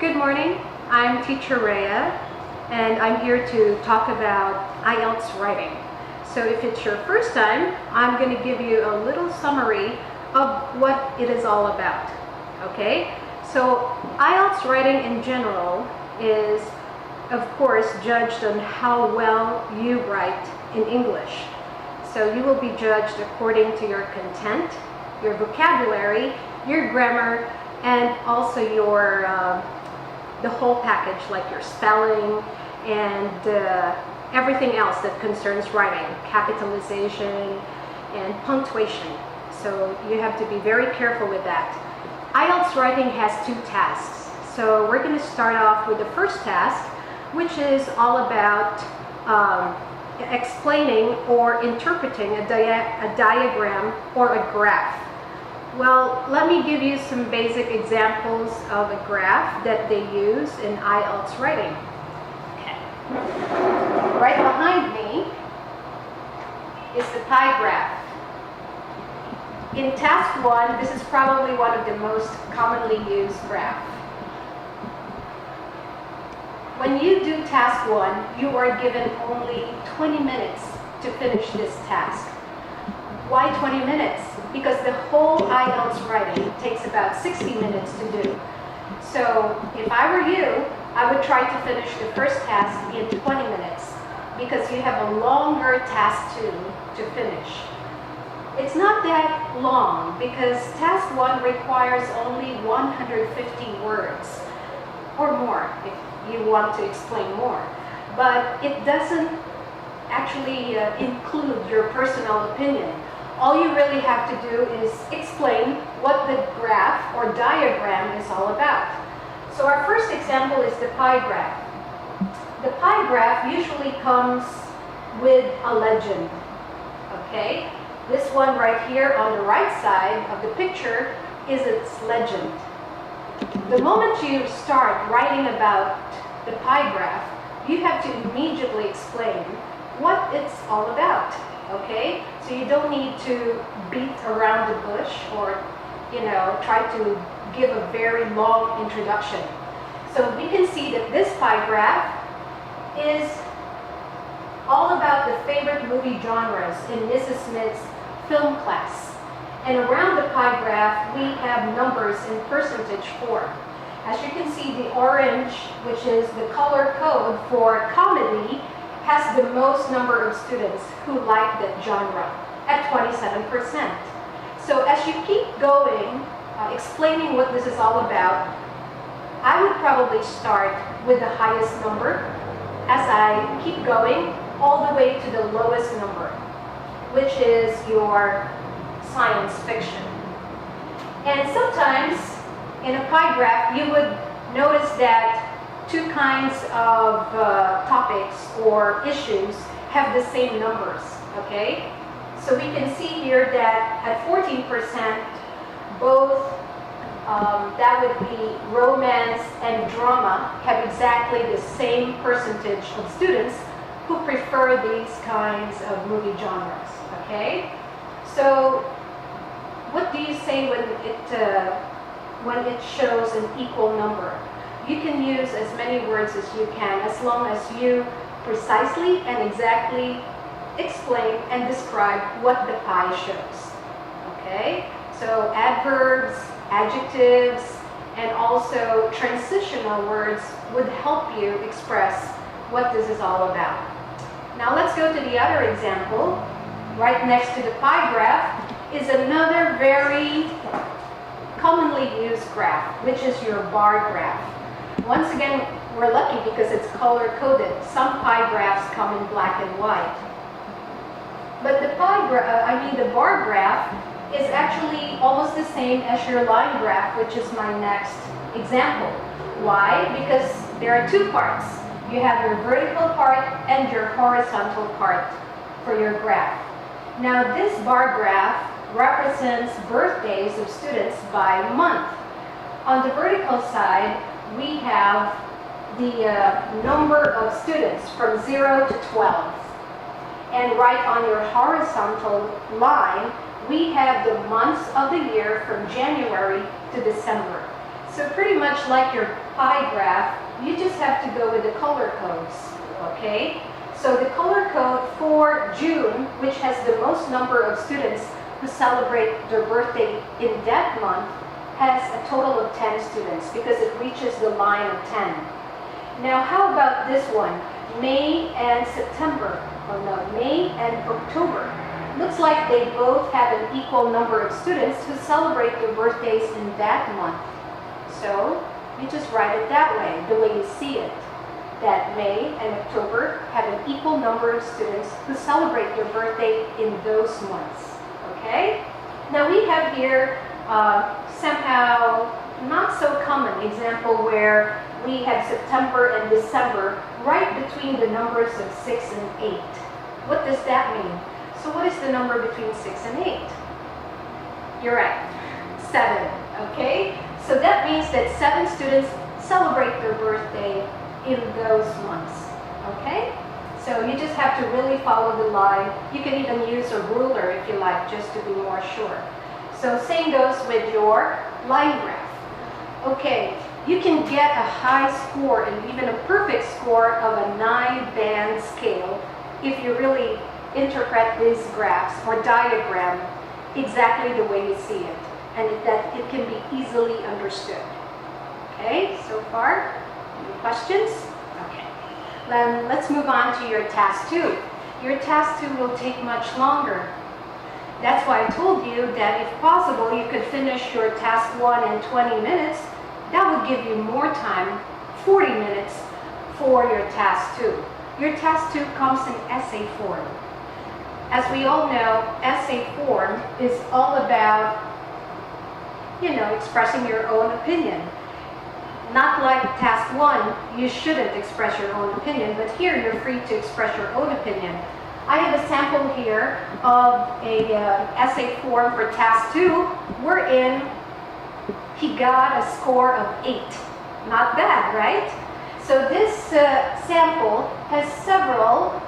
Good morning, I'm Teacher Rhea, and I'm here to talk about IELTS writing. So if it's your first time, I'm going to give you a little summary of what it is all about. Okay? So IELTS writing in general is, of course, judged on how well you write in English. So you will be judged according to your content, your vocabulary, your grammar, and also your the whole package, like your spelling and everything else that concerns writing, capitalization and punctuation. So you have to be very careful with that. IELTS writing has two tasks. So we're going to start off with the first task, which is all about explaining or interpreting a diagram or a graph. Well, let me give you some basic examples of a graph that they use in IELTS writing. Okay. Right behind me is the pie graph. In task 1, this is probably one of the most commonly used graphs. When you do task 1, you are given only 20 minutes to finish this task. Why 20 minutes? Because the whole IELTS writing takes about 60 minutes to do. So if I were you, I would try to finish the first task in 20 minutes because you have a longer task 2 to finish. It's not that long because task 1 requires only 150 words or more if you want to explain more. But it doesn't actually include your personal opinion. All you really have to do is explain what the graph or diagram is all about. So our first example is the pie graph. The pie graph usually comes with a legend. Okay? This one right here on the right side of the picture is its legend. The moment you start writing about the pie graph, you have to immediately explain what it's all about. Okay, so you don't need to beat around the bush or, try to give a very long introduction. So we can see that this pie graph is all about the favorite movie genres in Mrs. Smith's film class. And around the pie graph, we have numbers in percentage form. As you can see, the orange, which is the color code for comedy, has the most number of students who like that genre at 27%. So as you keep going, explaining what this is all about, I would probably start with the highest number as I keep going all the way to the lowest number, which is your science fiction. And sometimes in a pie graph, you would notice that two kinds of topics or issues have the same numbers, okay? So we can see here that at 14%, both that would be romance and drama have exactly the same percentage of students who prefer these kinds of movie genres, okay? So what do you say when it shows an equal number? You can use as many words as you can as long as you precisely and exactly explain and describe what the pie shows. Okay? So adverbs, adjectives, and also transitional words would help you express what this is all about. Now let's go to the other example. Right next to the pie graph is another very commonly used graph, which is your bar graph. Once again, we're lucky because it's color-coded. Some pie graphs come in black and white. But the bar graph is actually almost the same as your line graph, which is my next example. Why? Because there are two parts. You have your vertical part and your horizontal part for your graph. Now this bar graph represents birthdays of students by month. On the vertical side, we have the number of students from 0 to 12. And right on your horizontal line, we have the months of the year from January to December. So pretty much like your pie graph, you just have to go with the color codes, okay? So the color code for June, which has the most number of students who celebrate their birthday in that month, has a total of 10 students because it reaches the line of 10. Now how about this one? May and September, or no, May and October. Looks like they both have an equal number of students who celebrate their birthdays in that month. So you just write it that way, the way you see it. That May and October have an equal number of students who celebrate their birthday in those months. Okay? Now we have here somehow not so common example where we have September and December right between the numbers of 6 and 8. What does that mean? So what is the number between 6 and 8? You're right, 7. Okay? So that means that 7 students celebrate their birthday in those months. Okay? So you just have to really follow the line. You can even use a ruler if you like, just to be more sure. So same goes with your line graph. Okay, you can get a high score and even a perfect score of a 9-band scale if you really interpret these graphs or diagram exactly the way you see it, and that it can be easily understood. Okay, so far, any questions? Okay, then let's move on to your task 2. Your task 2 will take much longer. That's why I told you that if possible, you could finish your task 1 in 20 minutes. That would give you more time, 40 minutes, for your task 2. Your task 2 comes in essay form. As we all know, essay form is all about, expressing your own opinion. Not like task 1, you shouldn't express your own opinion, but here you're free to express your own opinion. I have a sample here of a essay form for task 2, wherein he got a score of 8. Not bad, right? So this sample has several,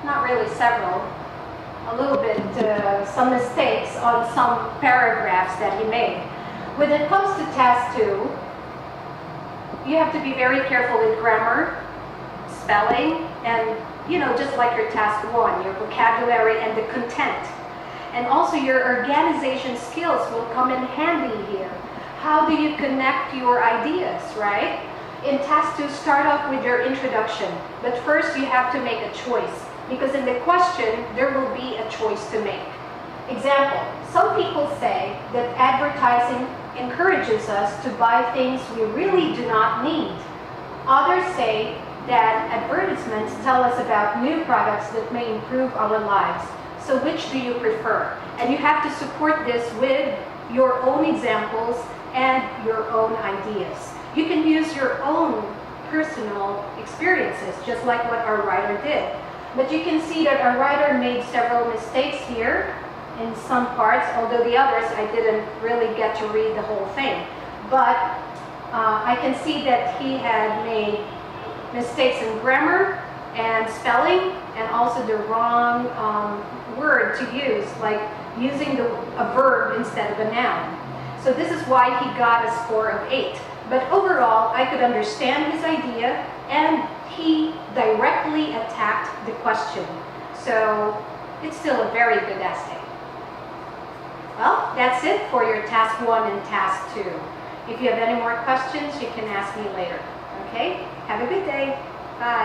not really several, a little bit, some mistakes on some paragraphs that he made. When it comes to task 2, you have to be very careful with grammar, spelling, and just like your task 1, your vocabulary and the content. And also your organization skills will come in handy here. How do you connect your ideas, right? In task 2, start off with your introduction. But first you have to make a choice, because in the question, there will be a choice to make. Example, some people say that advertising encourages us to buy things we really do not need. Others say that advertisements tell us about new products that may improve our lives. So which do you prefer? And you have to support this with your own examples and your own ideas. You can use your own personal experiences, just like what our writer did. But you can see that our writer made several mistakes here in some parts, although the others I didn't really get to read the whole thing. But I can see that he had made mistakes in grammar and spelling, and also the wrong word to use, like using a verb instead of a noun. So this is why he got a score of 8. But overall, I could understand his idea, and he directly attacked the question. So it's still a very good essay. Well, that's it for your task 1 and task 2. If you have any more questions, you can ask me later. Okay? Have a good day. Bye.